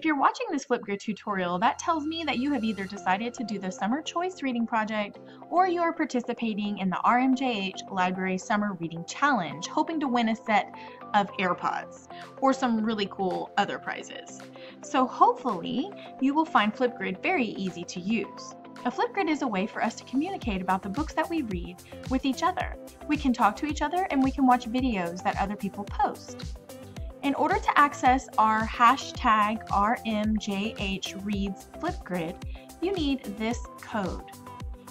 If you're watching this Flipgrid tutorial, that tells me that you have either decided to do the Summer Choice Reading Project or you are participating in the RMJH Library Summer Reading Challenge, hoping to win a set of AirPods or some really cool other prizes. So hopefully you will find Flipgrid very easy to use. A Flipgrid is a way for us to communicate about the books that we read with each other. We can talk to each other and we can watch videos that other people post. In order to access our hashtag RMJHReads Flipgrid, you need this code.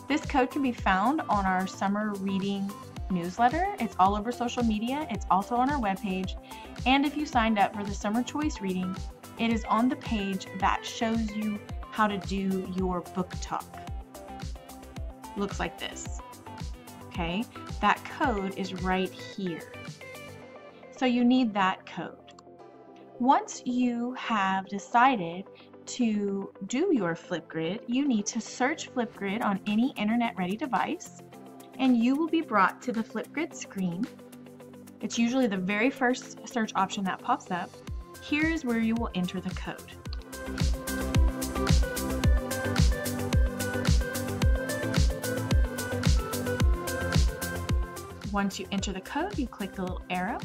This code can be found on our summer reading newsletter. It's all over social media. It's also on our webpage. And if you signed up for the Summer Choice Reading, it is on the page that shows you how to do your book talk. Looks like this. Okay, that code is right here. So you need that code. Once you have decided to do your Flipgrid, you need to search Flipgrid on any internet-ready device, and you will be brought to the Flipgrid screen. It's usually the very first search option that pops up. Here's where you will enter the code. Once you enter the code, you click the little arrow.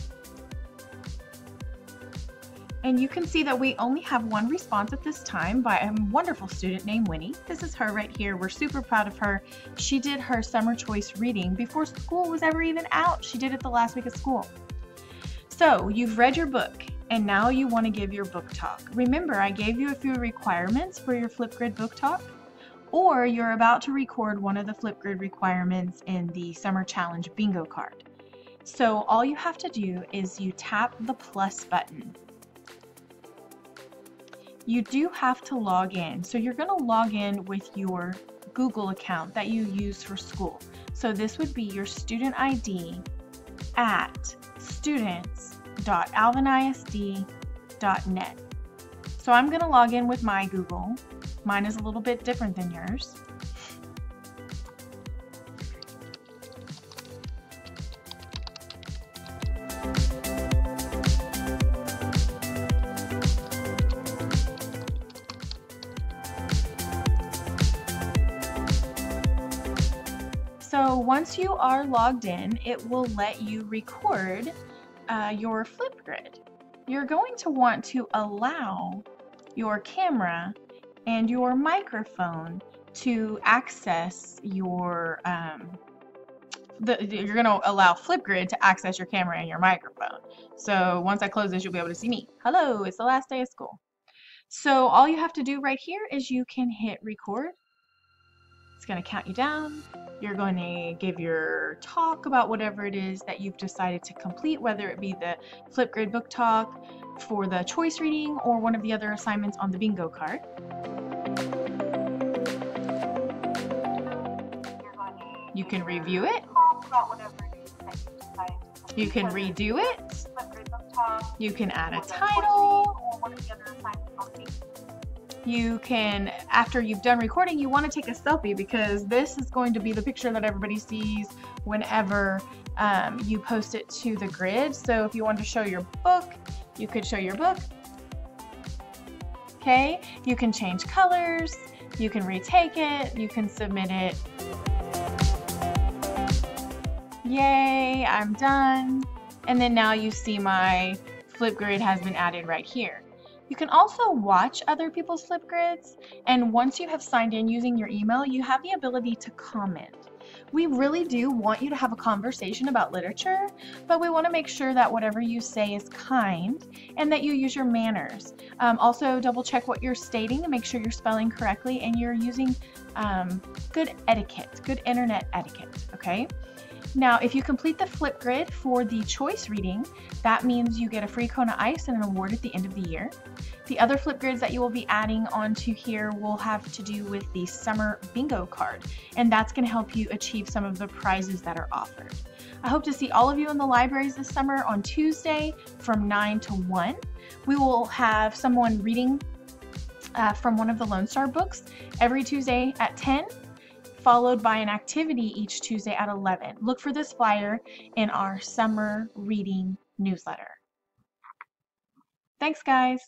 And you can see that we only have one response at this time by a wonderful student named Winnie. This is her right here. We're super proud of her. She did her summer choice reading before school was ever even out. She did it the last week of school. So you've read your book and now you want to give your book talk. Remember, I gave you a few requirements for your Flipgrid book talk, or you're about to record one of the Flipgrid requirements in the Summer Challenge bingo card. So all you have to do is you tap the plus button. You do have to log in. So you're going to log in with your Google account that you use for school. So this would be your student ID at students.alvinisd.net. So I'm going to log in with my Google. Mine is a little bit different than yours. So once you are logged in, it will let you record your Flipgrid. You're going to want to allow your camera and your microphone to access your, you're going to allow Flipgrid to access your camera and your microphone. So once I close this, you'll be able to see me. Hello, it's the last day of school. So all you have to do right here is you can hit record. It's going to count you down. You're going to give your talk about whatever it is that you've decided to complete, whether it be the Flipgrid book talk for the choice reading or one of the other assignments on the bingo card. You can review it. You can redo it. You can add a title. You can, after you've done recording, you want to take a selfie because this is going to be the picture that everybody sees whenever you post it to the grid. So if you want to show your book, you could show your book. Okay, you can change colors, you can retake it, you can submit it. Yay, I'm done. And then now you see my Flipgrid has been added right here. You can also watch other people's Flipgrids, and once you have signed in using your email, you have the ability to comment. We really do want you to have a conversation about literature, but we want to make sure that whatever you say is kind and that you use your manners. Also, double check what you're stating to make sure you're spelling correctly and you're using good etiquette, good internet etiquette, okay? Now, if you complete the Flipgrid for the choice reading, that means you get a free cone of ice and an award at the end of the year. The other Flipgrids that you will be adding onto here will have to do with the summer bingo card, and that's going to help you achieve some of the prizes that are offered. I hope to see all of you in the libraries this summer on Tuesday from 9 to 1. We will have someone reading from one of the Lone Star books every Tuesday at 10. Followed by an activity each Tuesday at 11. Look for this flyer in our summer reading newsletter. Thanks, guys.